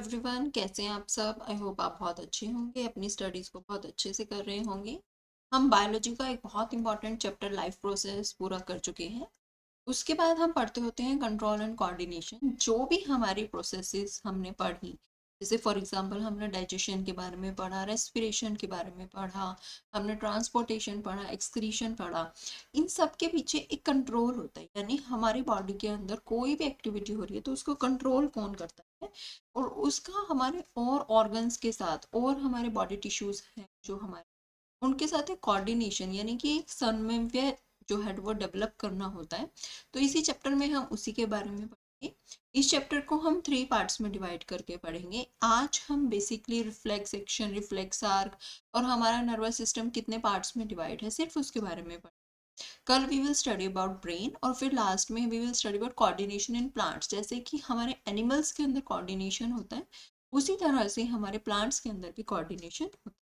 Everyone, कैसे हैं आप सब। आई होप आप बहुत अच्छे होंगे, अपनी स्टडीज़ को बहुत अच्छे से कर रहे होंगे। हम बायोलॉजी का एक बहुत इंपॉर्टेंट चैप्टर लाइफ प्रोसेस पूरा कर चुके हैं। उसके बाद हम पढ़ते होते हैं कंट्रोल एंड कोऑर्डिनेशन। जो भी हमारी प्रोसेसेस हमने पढ़ी, जैसे फॉर एग्जांपल हमने डाइजेशन के बारे में पढ़ा, रेस्पिरेशन के बारे में पढ़ा, हमने ट्रांसपोर्टेशन पढ़ा, एक्सक्रीशन पढ़ा। इन सब के पीछे एक कंट्रोल होता है, यानी हमारी बॉडी के अंदर कोई भी एक्टिविटी हो रही है तो उसको कंट्रोल कौन करता है, और उसका हमारे और ऑर्गन्स के साथ और हमारे बॉडी टिश्यूज हैं जो हमारे, उनके साथ एक कोऑर्डिनेशन यानी कि एक समन्वय जो है वो डेवलप करना होता है। तो इसी चैप्टर में हम उसी के बारे में पढ़ेंगे। इस चैप्टर को हम 3 पार्ट्स में डिवाइड करके पढ़ेंगे। आज हम basically reflex action, reflex arc और हमारा नर्वस सिस्टम कितने पार्ट्स में डिवाइड है सिर्फ उसके बारे में पढ़ेंगे। कल we will study about brain और फिर लास्ट में we will study about coordination in plants. जैसे कि हमारे एनिमल्स के अंदर कोऑर्डिनेशन होता है, उसी तरह से हमारे प्लांट्स के अंदर भी कोऑर्डिनेशन होता है।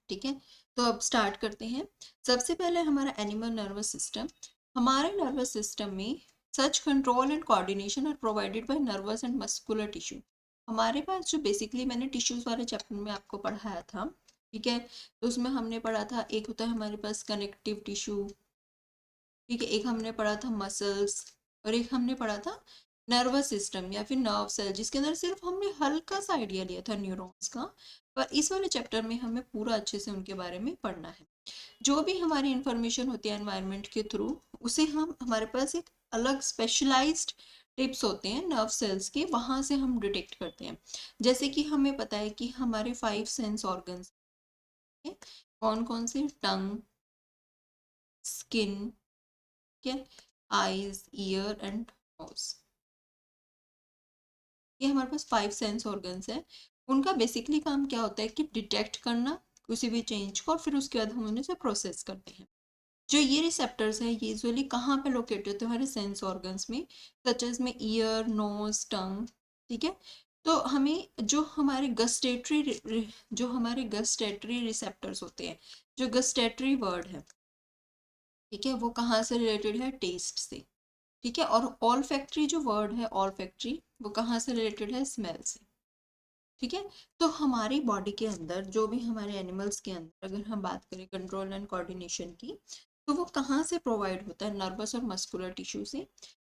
ठीक है, तो अब स्टार्ट करते हैं। सबसे पहले हमारा एनिमल नर्वस सिस्टम। हमारे नर्वस सिस्टम में such control and coordination are provided by nervous and muscular tissue. हमारे पास जो बेसिकली मैंने टिश्यूज वाले चैप्टर में आपको पढ़ाया था, ठीक है, तो उसमें हमने पढ़ा था एक होता है हमारे पास कनेक्टिव टिश्यू, ठीक है, एक हमने पढ़ा था मसल्स, और एक हमने पढ़ा था नर्वस सिस्टम या फिर नर्व सेल, जिसके अंदर सिर्फ हमने हल्का सा आइडिया लिया था न्यूरॉन्स का। पर इस वाले चैप्टर में हमें पूरा अच्छे से उनके बारे में पढ़ना है। जो भी हमारी इंफॉर्मेशन होती है एनवायरनमेंट के थ्रू, उसे हम, हमारे पास एक अलग स्पेशलाइज्ड टिप्स होते हैं नर्व सेल्स के, वहां से हम डिटेक्ट करते हैं। जैसे कि हमें पता है कि हमारे 5 सेंस ऑर्गन्स हैं, कौन कौन से, टंग, स्किन, क्या, आईज, ईयर एंड नोज। ये हमारे पास 5 सेंस ऑर्गन्स है। उनका बेसिकली काम क्या होता है कि डिटेक्ट करना किसी भी चेंज को, और फिर उसके बाद हम उन्हें से प्रोसेस करते हैं। जो ये रिसेप्टर्स हैं ये यूजुअली कहाँ पे लोकेटेड होते हैं, हमारे सेंस ऑर्गन्स में, सच एज में ईयर, नोज, टंग। ठीक है, तो हमें जो हमारे गस्टेटरी रिसेप्टर्स होते हैं, जो गस्टेटरी वर्ड है, ठीक है, वो कहाँ से रिलेटेड है, टेस्ट से। ठीक है, और ऑल फैक्ट्री जो वर्ड है, ऑल फैक्ट्री, वो कहाँ से रिलेटेड है, स्मेल से। ठीक है, तो हमारी बॉडी के अंदर जो भी हमारे एनिमल्स के अंदर अगर हम बात करें कंट्रोल एंड कोऑर्डिनेशन की, तो वो कहाँ से प्रोवाइड होता है, नर्वस और मस्कुलर टिश्यू से।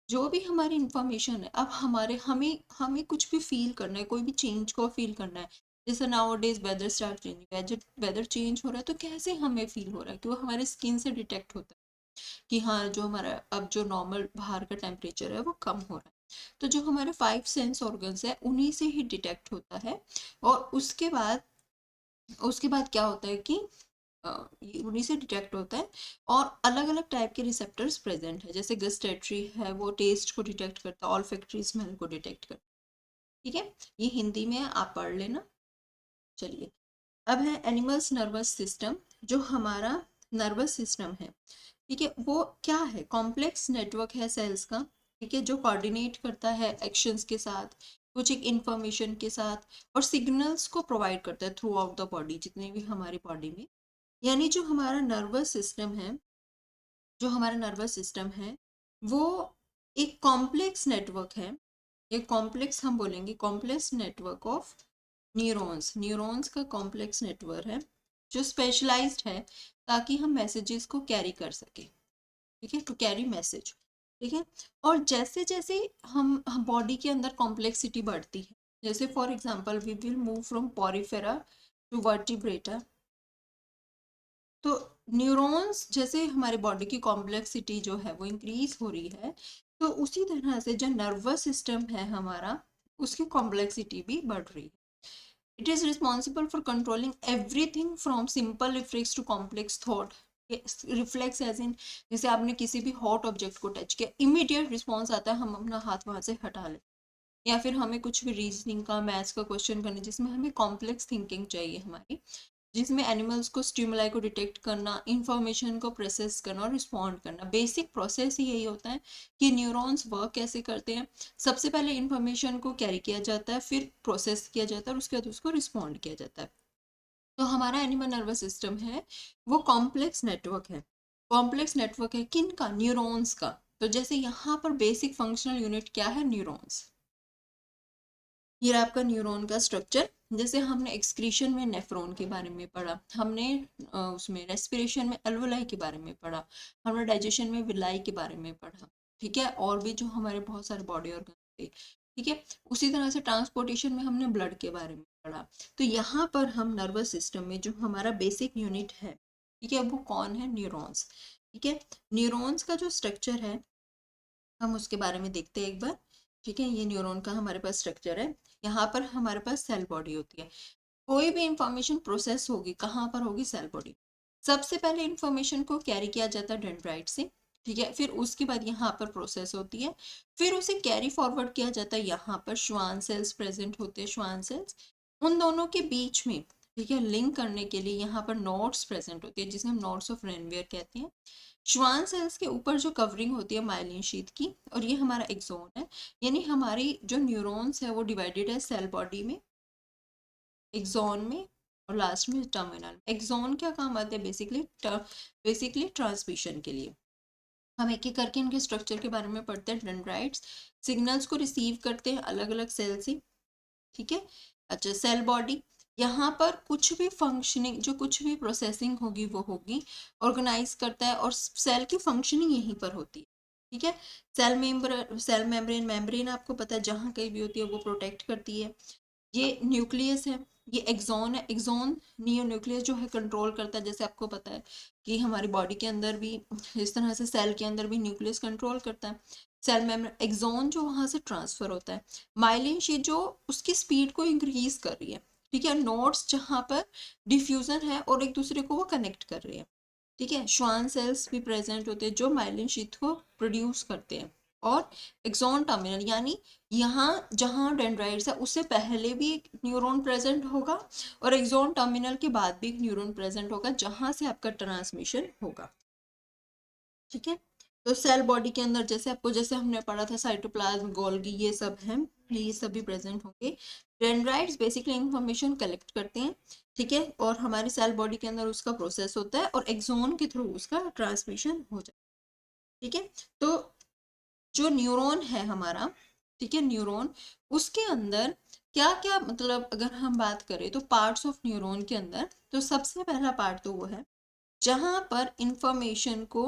जो भी हमारी इंफॉर्मेशन है, अब हमारे हमें हमें कुछ भी फील करना है, कोई भी चेंज को फील करना है, जैसे nowadays weather start changing, weather change हो रहा है, तो कैसे हमें फील हो रहा है कि वो हमारे स्किन से डिटेक्ट होता है कि हाँ, जो हमारा अब जो नॉर्मल बाहर का टेम्परेचर है वो कम हो रहा है। तो जो हमारे 5 सेंस ऑर्गन्स है उन्हीं से ही डिटेक्ट होता है। और उसके बाद क्या होता है कि ये उन्हीं से डिटेक्ट होता है। और अलग अलग टाइप के रिसेप्टर्स प्रेजेंट है, जैसे गस्टेटरी है वो टेस्ट को डिटेक्ट करता है, ऑल्फैक्टरी स्मेल को डिटेक्ट करता है। ठीक है, ये हिंदी में है, आप पढ़ लेना। चलिए, अब है एनिमल्स नर्वस सिस्टम। जो हमारा नर्वस सिस्टम है, ठीक है, वो क्या है, कॉम्प्लेक्स नेटवर्क है सेल्स का। ठीक है, जो कोऑर्डिनेट करता है एक्शंस के साथ, कुछ एक इंफॉर्मेशन के साथ, और सिग्नल्स को प्रोवाइड करता है थ्रू आउट द बॉडी, जितने भी हमारी बॉडी में। यानी जो हमारा नर्वस सिस्टम है वो एक कॉम्प्लेक्स नेटवर्क है। ये कॉम्प्लेक्स हम बोलेंगे complex network of neurons. Neurons का कॉम्प्लेक्स नेटवर्क है जो स्पेशलाइज्ड है ताकि हम मैसेजेस को कैरी कर सके। ठीक है, टू कैरी मैसेज। ठीक है, और जैसे जैसे हम बॉडी के अंदर कॉम्प्लेक्सिटी बढ़ती है, जैसे for example we will move from Porifera to Vertebrata, तो न्यूरॉन्स जैसे हमारे बॉडी की कॉम्प्लेक्सिटी जो है वो इंक्रीज हो रही है, तो उसी तरह से जो नर्वस सिस्टम है हमारा, उसकी कॉम्प्लेक्सिटी भी बढ़ रही है। It is responsible for controlling everything from simple reflex to complex thought. Reflex as in, जैसे आपने किसी भी हॉट ऑब्जेक्ट को टच किया, इमीडिएट रिस्पॉन्स आता है, हम अपना हाथ वहां से हटा लें। या फिर हमें कुछ भी रीजनिंग का, मैथ्स का क्वेश्चन करने जिसमें हमें कॉम्प्लेक्स थिंकिंग चाहिए हमारी, जिसमें एनिमल्स को स्टिमुलाई को डिटेक्ट करना, इंफॉर्मेशन को प्रोसेस करना और रिस्पॉन्ड करना, बेसिक प्रोसेस ही यही होता है कि न्यूरॉन्स वर्क कैसे करते हैं। सबसे पहले इंफॉर्मेशन को कैरी किया जाता है, फिर प्रोसेस किया जाता है, और उसके बाद उसको रिस्पॉन्ड किया जाता है। तो हमारा एनिमल नर्वस सिस्टम है वो कॉम्प्लेक्स नेटवर्क है। कॉम्प्लेक्स नेटवर्क है किन का, न्यूरॉन्स का। तो जैसे यहाँ पर बेसिक फंक्शनल यूनिट क्या है, न्यूरॉन्स। ये रहा आपका न्यूरॉन का स्ट्रक्चर। जैसे हमने एक्सक्रीशन में नेफ्रॉन के बारे में पढ़ा, हमने उसमें रेस्पिरेशन में अल्वोलाई के बारे में पढ़ा, हमने डाइजेशन में विलाई के बारे में पढ़ा, ठीक है, और भी जो हमारे बहुत सारे बॉडी ऑर्गन थे, ठीक है। उसी तरह से ट्रांसपोर्टेशन में हमने ब्लड के बारे में पढ़ा। तो यहाँ पर हम नर्वस सिस्टम में जो हमारा बेसिक यूनिट है, ठीक है, वो कौन है? न्यूरॉन्स, ठीक है। न्यूरॉन्स का जो स्ट्रक्चर है हम उसके बारे में देखते हैं एक बार, ठीक है। ये न्यूरॉन का हमारे पास स्ट्रक्चर है। यहाँ पर हमारे पास सेल बॉडी होती है। कोई भी इंफॉर्मेशन प्रोसेस होगी कहाँ पर होगी? Cell body. सबसे पहले इंफॉर्मेशन को कैरी किया जाता है डेंड्राइट से, ठीक है, फिर उसके बाद यहाँ पर प्रोसेस होती है, फिर उसे कैरी फॉरवर्ड किया जाता है। यहाँ पर श्वान सेल्स प्रेजेंट होते हैं, श्वान सेल्स, उन दोनों के बीच में, ठीक है, लिंक करने के लिए यहाँ पर नोड्स प्रेजेंट होती है, जिसे हम नोड्स ऑफ रेनवियर कहते हैं। श्वान सेल्स के ऊपर जो कवरिंग होती है माइलिन शीथ की, और ये हमारा एक्सोन है। यानी हमारी जो न्यूरॉन्स है वो डिवाइडेड है सेल बॉडी में, एक्सोन में, और लास्ट में टर्मिनल। एक्सोन क्या काम आते हैं? बेसिकली ट्रांसमिशन के लिए। हम एक एक करके इनके स्ट्रक्चर के बारे में पढ़ते हैं। डेंड्राइट्स सिग्नल्स को रिसीव करते हैं अलग अलग सेल से, ठीक है। अच्छा, सेल बॉडी, यहाँ पर कुछ भी फंक्शनिंग, जो कुछ भी प्रोसेसिंग होगी वो होगी, ऑर्गेनाइज करता है, और सेल की फंक्शनिंग यहीं पर होती है, ठीक है। सेल मेम्ब्रेन, मेम्ब्रेन आपको पता है जहाँ कहीं भी होती है वो प्रोटेक्ट करती है। ये न्यूक्लियस है, ये एक्सॉन है। एक्सॉन नियो न्यूक्लियस जो है कंट्रोल करता है, जैसे आपको पता है कि हमारी बॉडी के अंदर भी इस तरह से सेल के अंदर भी न्यूक्लियस कंट्रोल करता है। सेल मेम्ब्रेन, एक्सॉन जो वहां से ट्रांसफर होता है, माइलिन शीट जो उसकी स्पीड को इंक्रीज कर रही है, ठीक है, नोड्स जहाँ पर डिफ्यूजन है और एक दूसरे को वो कनेक्ट कर रहे हैं, ठीक है। श्वान सेल्स भी प्रेजेंट होते हैं जो माइलिन शीट को प्रोड्यूस करते हैं। और एक्सॉन टर्मिनल, यानी यहाँ जहाँ डेंड्राइट्स है उससे पहले भी एक न्यूरॉन प्रेजेंट होगा, और एक्सॉन टर्मिनल के बाद भी एक न्यूरॉन प्रेजेंट होगा जहाँ से आपका ट्रांसमिशन होगा, ठीक है। तो सेल बॉडी के अंदर जैसे हमने पढ़ा था साइटोप्लाज्म, गोल्गी, ये सब हैं, ये सभी प्रेजेंट होंगे। डेंड्राइट्स बेसिकली इंफॉर्मेशन कलेक्ट करते हैं, ठीक है, और हमारी सेल बॉडी के अंदर उसका प्रोसेस होता है और एक्सॉन के थ्रू उसका ट्रांसमिशन हो जाता है, ठीक है। तो जो न्यूरॉन है हमारा, ठीक है, न्यूरॉन, उसके अंदर क्या क्या, मतलब अगर हम बात करें तो पार्ट्स ऑफ न्यूरॉन के अंदर, तो सबसे पहला पार्ट तो वो है जहां पर इंफॉर्मेशन को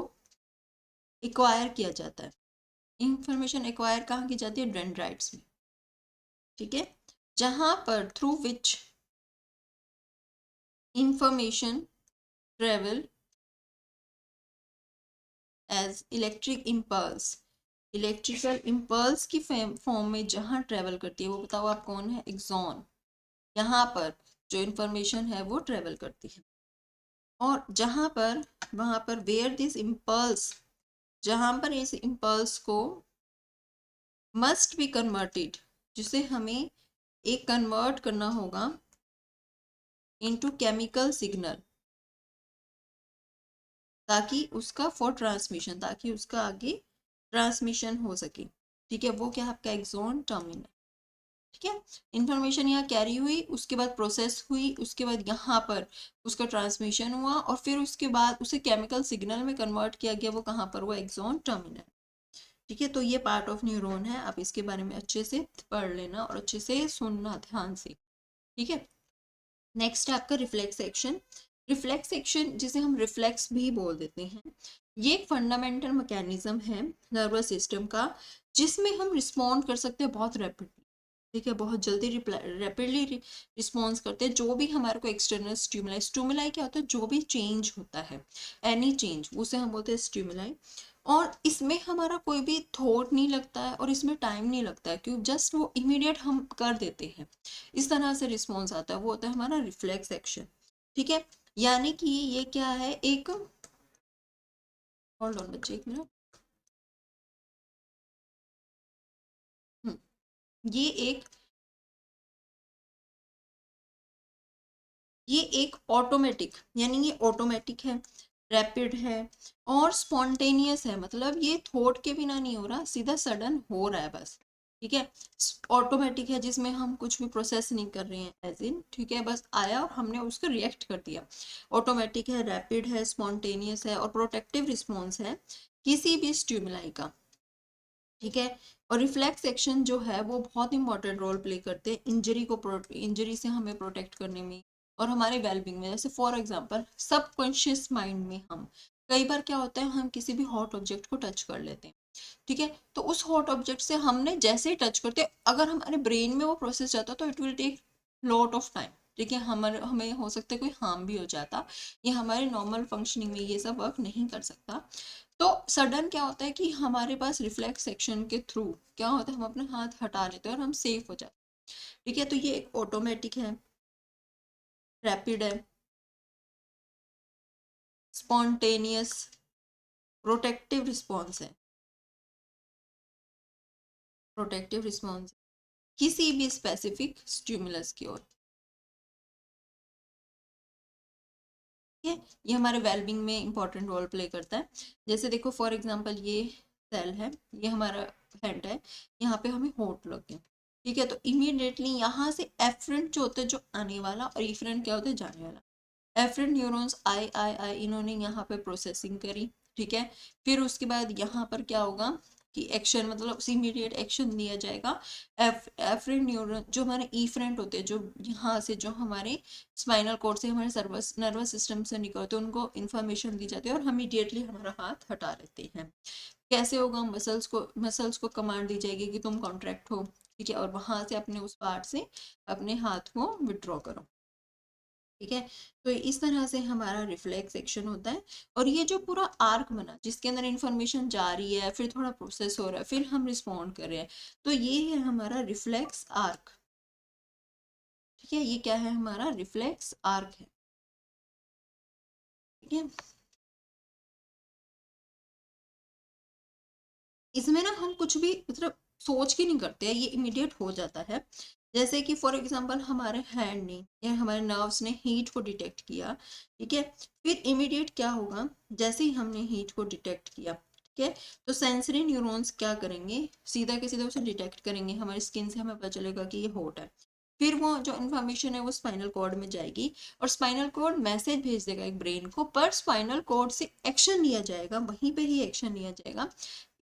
एक्वायर किया जाता है। इंफॉर्मेशन एक्वायर कहाँ की जाती है? डेंड्राइट्स में, ठीक है, जहां पर through which information travel as electric impulse. Electrical impulse की फॉर्म में जहां ट्रेवल करती है वो बताओ आप कौन है? एक्सॉन। यहाँ पर जो इंफॉर्मेशन है वो ट्रेवल करती है, और जहां पर वहां पर वेयर दिस इम्पल्स, जहां पर इस इम्पल्स को मस्ट बी कन्वर्टेड, जिसे हमें एक कन्वर्ट करना होगा इनटू केमिकल सिग्नल, ताकि उसका फॉर ट्रांसमिशन, ताकि उसका आगे ट्रांसमिशन हो सके, ठीक है। वो क्या है? आपका एक्सॉन टर्मिनल, ठीक है। इंफॉर्मेशन यहाँ कैरी हुई, उसके बाद प्रोसेस हुई, उसके बाद यहाँ पर उसका ट्रांसमिशन हुआ, और फिर उसके बाद उसे केमिकल सिग्नल में कन्वर्ट किया गया। वो कहाँ पर? वो एक्सॉन टर्मिनल, ठीक है। तो ये पार्ट ऑफ न्यूरॉन है, आप इसके बारे में अच्छे से पढ़ लेना और अच्छे से सुनना ध्यान से, ठीक है। नेक्स्ट है आपका रिफ्लेक्स एक्शन। रिफ्लेक्स एक्शन, जिसे हम रिफ्लेक्स भी बोल देते हैं, ये एक फंडामेंटल मैकेनिज्म है नर्वस सिस्टम का, जिसमें हम रिस्पॉन्ड कर सकते हैं बहुत रैपिडली, ठीक है, बहुत जल्दी रैपिडली रिस्पॉन्स करते हैं जो भी हमारे को एक्सटर्नल स्टिमुलाई। स्टिमुलाई क्या होता है? जो भी चेंज होता है, एनी चेंज, उसे हम बोलते हैं स्टिमुलाई। और इसमें हमारा कोई भी थॉट नहीं लगता है और इसमें टाइम नहीं लगता है, क्योंकि जस्ट वो इमीडिएट हम कर देते हैं, इस तरह से रिस्पॉन्स आता है, वो होता है हमारा रिफ्लेक्स एक्शन, ठीक है। यानी कि ये क्या है? एक, होल्ड ऑन बच्चे एक मिनट, ये एक ये एक ऑटोमेटिक, यानी ये ऑटोमेटिक है, रैपिड है और स्पॉन्टेनियस है, मतलब ये थॉट के बिना नहीं हो रहा, सीधा सडन हो रहा है बस, ठीक है। ऑटोमेटिक है जिसमें हम कुछ भी प्रोसेस नहीं कर रहे हैं एज इन, ठीक है, बस आया और हमने उसको रिएक्ट कर दिया। ऑटोमेटिक है, रैपिड है, स्पॉन्टेनियस है, और प्रोटेक्टिव रिस्पॉन्स है किसी भी स्टिमुलाई का, ठीक है। और रिफ्लेक्स एक्शन जो है वो बहुत इंपॉर्टेंट रोल प्ले करते हैं इंजरी से हमें प्रोटेक्ट करने में और हमारे वेलबींग में। जैसे फॉर एग्जांपल सबकॉन्शियस माइंड में हम कई बार क्या होता है, हम किसी भी हॉट ऑब्जेक्ट को टच कर लेते हैं, ठीक है। तो उस हॉट ऑब्जेक्ट से हमने जैसे ही टच करते, अगर हमारे ब्रेन में वो प्रोसेस जाता तो it will take lot of time, ठीक है। हमें हो सकता है कोई हार्म भी हो जाता, ये हमारे नॉर्मल फंक्शनिंग में ये सब वर्क नहीं कर सकता। तो सडन क्या होता है कि हमारे पास रिफ्लेक्स एक्शन के थ्रू क्या होता है, हम अपना हाथ हटा लेते हैं और हम सेफ हो जाते हैं, ठीक है। तो ये एक ऑटोमेटिक है, रैपिड है, स्पॉन्टेनियस, प्रोटेक्टिव रिस्पॉन्स है, प्रोटेक्टिव रिस्पॉन्स किसी भी स्पेसिफिक स्टिमुलस की ओर, ठीक है। ये हमारे वेलबींग में इंपॉर्टेंट रोल प्ले करता है। जैसे देखो फॉर एग्जांपल ये सेल है, ये हमारा हेड है, यहाँ पे हमें होठ लग गया, ठीक है। तो इमीडिएटली यहाँ से एफरेंट जो होता है जो आने वाला और इफरेंट क्या होता है जाने वाला, एफरेंट न्यूरॉन्स आए इन्होंने यहाँ पे प्रोसेसिंग करी, ठीक है। फिर उसके बाद यहाँ पर क्या होगा कि एक्शन मतलब इमीडिएट एक्शन दिया जाएगा। एफरेंट न्यूरॉन जो हमारे इफरेंट होते हैं जो यहाँ से जो हमारे स्पाइनल कॉर्ड से हमारे नर्वस सिस्टम से निकलते हैं उनको इन्फॉर्मेशन दी जाती है और हम इमीडिएटली हमारा हाथ हटा लेते हैं। कैसे होगा, मसल्स को कमांड दी जाएगी कि तुम कॉन्ट्रैक्ट हो, ठीक है, और वहां से अपने उस पार्ट से अपने हाथ को विड्रॉ करो, ठीक है। तो इस तरह से हमारा रिफ्लेक्स एक्शन होता है। और ये जो पूरा आर्क बना जिसके अंदर इंफॉर्मेशन जा रही है, फिर थोड़ा प्रोसेस हो रहा है, फिर हम रिस्पॉन्ड कर रहे हैं, तो ये है हमारा रिफ्लेक्स आर्क, ठीक है। ये क्या है, हमारा रिफ्लेक्स आर्क है, ठीक है। इसमें ना हम कुछ भी मतलब सोच के नहीं करते हैं, ये इमीडिएट हो जाता है। जैसे कि फॉर एग्जांपल हमारे हैंड ने या हमारे नर्व्स ने हीट को डिटेक्ट किया, ठीक है। फिर इमीडिएट क्या होगा, जैसे ही हमने हीट को डिटेक्ट किया, ठीक है, तो सेंसरी न्यूरॉन्स क्या करेंगे, सीधा के सीधा उसे डिटेक्ट करेंगे, हमारी स्किन से हमें पता चलेगा कि ये हॉट है। फिर वो जो इन्फॉर्मेशन है वो स्पाइनल कॉर्ड में जाएगी और स्पाइनल कॉर्ड मैसेज भेज देगा एक ब्रेन को, पर स्पाइनल कॉर्ड से एक्शन लिया जाएगा, वहीं पे ही एक्शन लिया जाएगा।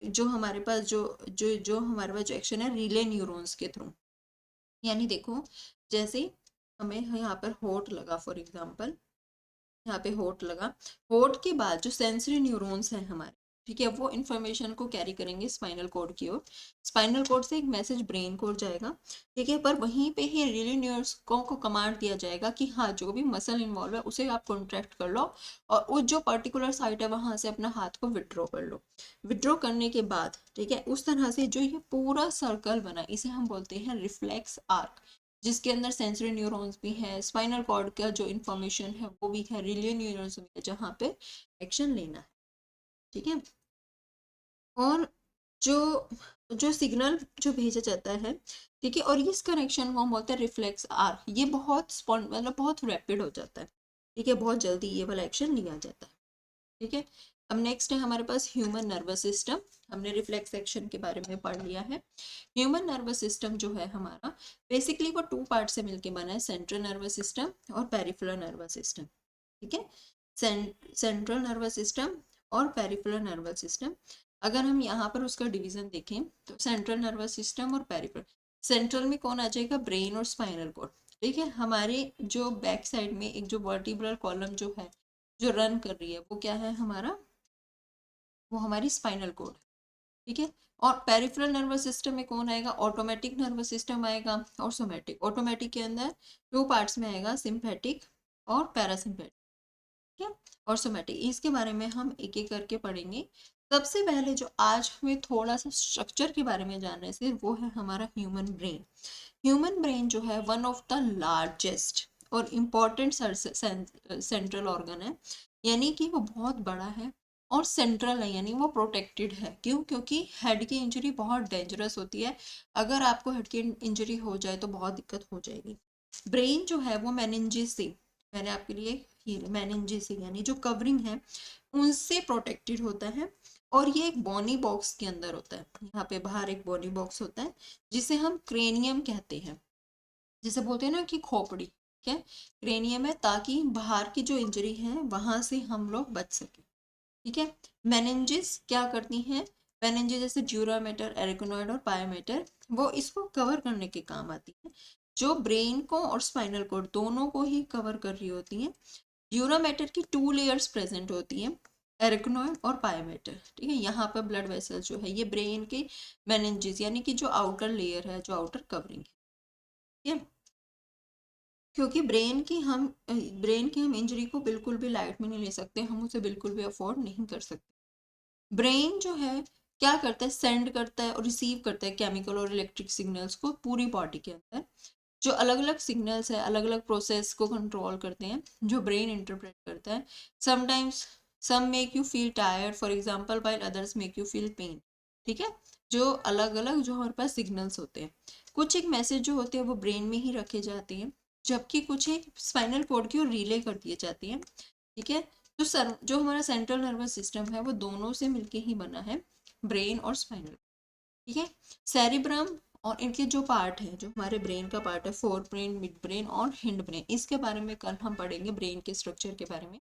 जो हमारे पास जो हमारे पास जो एक्शन है रिले न्यूरॉन्स के थ्रू। यानी देखो जैसे हमें यहाँ पर होठ लगा फॉर एग्जांपल, यहाँ पे होठ लगा, होठ के बाद जो सेंसरी न्यूरॉन्स हैं हमारे, ठीक है, वो इन्फॉर्मेशन को कैरी करेंगे स्पाइनल कॉर्ड की ओर। स्पाइनल कॉर्ड से एक मैसेज ब्रेन को जाएगा, ठीक है, पर वहीं पे ही रिले न्यूरॉन्स को कमांड दिया जाएगा कि हाँ जो भी मसल इन्वॉल्व है उसे आप कॉन्ट्रैक्ट कर लो और उस जो पर्टिकुलर साइट है वहां से अपना हाथ को विड्रॉ कर लो। विड्रॉ करने के बाद, ठीक है, उस तरह से जो ये पूरा सर्कल बना इसे हम बोलते हैं रिफ्लेक्स आर्क, जिसके अंदर सेंसरी न्यूरॉन्स भी है, स्पाइनल कॉर्ड का जो इन्फॉर्मेशन है वो भी है, रिले न्यूरॉन्स भी है जहाँ पे एक्शन लेना है, ठीक है। और जो जो सिग्नल जो भेजा जाता है, ठीक है, और इस कनेक्शन को हम बोलते हैं रिफ्लेक्स आर्क, ये बहुत मतलब बहुत रैपिड हो जाता है, ठीक है, बहुत जल्दी ये वाला एक्शन लिया जाता है, ठीक है। अब नेक्स्ट है हमारे पास ह्यूमन नर्वस सिस्टम। हमने रिफ्लेक्स एक्शन के बारे में पढ़ लिया है। ह्यूमन नर्वस सिस्टम जो है हमारा बेसिकली वो टू पार्ट से मिलके बना है, सेंट्रल नर्वस सिस्टम और पेरिफेरल नर्वस सिस्टम, ठीक है। सेंट्रल नर्वस सिस्टम और पेरिफेरल नर्वस सिस्टम, अगर हम यहाँ पर उसका डिवीजन देखें तो सेंट्रल नर्वस सिस्टम और पेरिफेरल, सेंट्रल में कौन आ जाएगा, ब्रेन और स्पाइनल कॉर्ड, ठीक है। हमारे जो बैक साइड में एक जो वर्टिब्रल कॉलम जो है जो रन कर रही है वो क्या है हमारा, वो हमारी स्पाइनल कॉर्ड, ठीक है। और पेरिफेरल नर्वस सिस्टम में कौन आएगा, ऑटोमेटिक नर्वस सिस्टम आएगा और सोमैटिक। ऑटोमेटिक के अंदर टू पार्ट्स में आएगा, सिंपैथिक और पैरासिम्पैथिक, ठीक है, और सोमैटिक। इसके बारे में हम एक एक करके पढ़ेंगे। सबसे पहले जो आज हमें थोड़ा सा स्ट्रक्चर के बारे में जानने से वो है हमारा ह्यूमन ब्रेन। ह्यूमन ब्रेन जो है वन ऑफ द लार्जेस्ट और इम्पॉर्टेंट सेंट्रल ऑर्गन है, यानी कि वो बहुत बड़ा है और सेंट्रल है, यानी वो प्रोटेक्टेड है। क्यों, क्योंकि हेड की इंजरी बहुत डेंजरस होती है, अगर आपको हेड की इंजरी हो जाए तो बहुत दिक्कत हो जाएगी। ब्रेन जो है वो मेनिंजेस से, मैंने आपके लिए मेनिंजेस से यानी जो कवरिंग है उनसे प्रोटेक्टेड होता है और ये एक बोनी बॉक्स के अंदर होता है। यहाँ पे बाहर एक बोनी बॉक्स होता है जिसे हम क्रेनियम कहते हैं, जिसे बोलते हैं ना कि खोपड़ी, ठीक है, क्रेनियम है, ताकि बाहर की जो इंजरी है वहां से हम लोग बच सके, ठीक है। मेनिंजेस क्या करती हैं, मेनिंजेस जैसे ड्यूरामेटर, एरिकनॉइड और पायोमेटर, वो इसको कवर करने के काम आती है, जो ब्रेन को और स्पाइनल कोड दोनों को ही कवर कर रही होती हैं। ड्यूरामेटर की 2 लेयर्स प्रेजेंट होती हैं, एरिकनॉइड और पायोमेटर, ठीक है। यहाँ पर ब्लड वेसल जो है ये ब्रेन के मेनिंजेस यानी कि जो आउटर लेयर है, जो आउटर कवरिंग है, ठीक है। क्योंकि ब्रेन की हम इंजरी को बिल्कुल भी लाइट में नहीं ले सकते, हम उसे बिल्कुल भी अफोर्ड नहीं कर सकते। ब्रेन जो है क्या करता है, सेंड करता है और रिसीव करता है केमिकल और इलेक्ट्रिक सिग्नल्स को पूरी बॉडी के अंदर। जो अलग अलग सिग्नल्स है अलग अलग प्रोसेस को कंट्रोल करते हैं, जो ब्रेन इंटरप्रेट करता है। Sometimes some make you feel tired for example, while others make you feel pain, ठीक है। जो अलग अलग जो हमारे पास सिग्नल्स होते हैं, कुछ एक मैसेज जो होते हैं वो ब्रेन में ही रखे जाते हैं, जबकि कुछ एक स्पाइनल कोड की ओर रिले कर दिए जाती हैं, ठीक है। तो जो हमारा सेंट्रल नर्वस सिस्टम है वो दोनों से मिलके ही बना है, ब्रेन और स्पाइनल, ठीक है। सेरिब्रम और इनके जो पार्ट है, जो हमारे ब्रेन का पार्ट है, फोर ब्रेन, मिड ब्रेन और हिंड ब्रेन, इसके बारे में कल हम पढ़ेंगे, ब्रेन के स्ट्रक्चर के बारे में।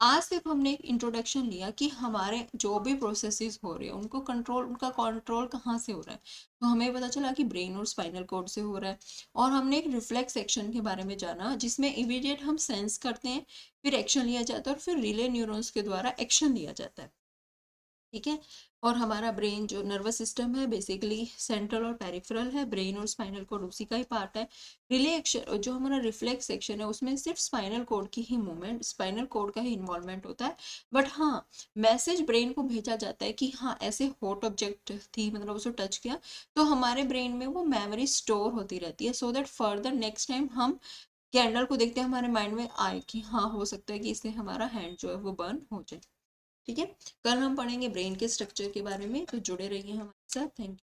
आज सिर्फ हमने एक इंट्रोडक्शन लिया कि हमारे जो भी प्रोसेसेस हो रहे हैं उनका कंट्रोल कहाँ से हो रहा है। तो हमें पता चला कि ब्रेन और स्पाइनल कोड से हो रहा है, और हमने एक रिफ्लेक्स एक्शन के बारे में जाना, जिसमें इमीडिएट हम सेंस करते हैं, फिर एक्शन लिया जाता है और फिर रिले न्यूरॉन्स के द्वारा एक्शन लिया जाता है, ठीक है। और हमारा ब्रेन जो नर्वस सिस्टम है बेसिकली सेंट्रल और पेरिफेरल है, ब्रेन और स्पाइनल कोड उसी का ही पार्ट है। रिले एक्शन जो हमारा रिफ्लेक्स सेक्शन है उसमें सिर्फ स्पाइनल कोड की ही मूवमेंट, स्पाइनल कोड का ही इन्वॉल्वमेंट होता है। बट हाँ, मैसेज ब्रेन को भेजा जाता है कि हाँ ऐसे हॉट ऑब्जेक्ट थी, मतलब उसको टच किया, तो हमारे ब्रेन में वो मेमोरी स्टोर होती रहती है, so that further next time हम कैंडल को देखते हैं हमारे माइंड में आए कि हाँ हो सकता है कि इससे हमारा हैंड जो है वो बर्न हो जाए, ठीक है। कल हम पढ़ेंगे ब्रेन के स्ट्रक्चर के बारे में, तो जुड़े रहिए हमारे साथ। Thank you.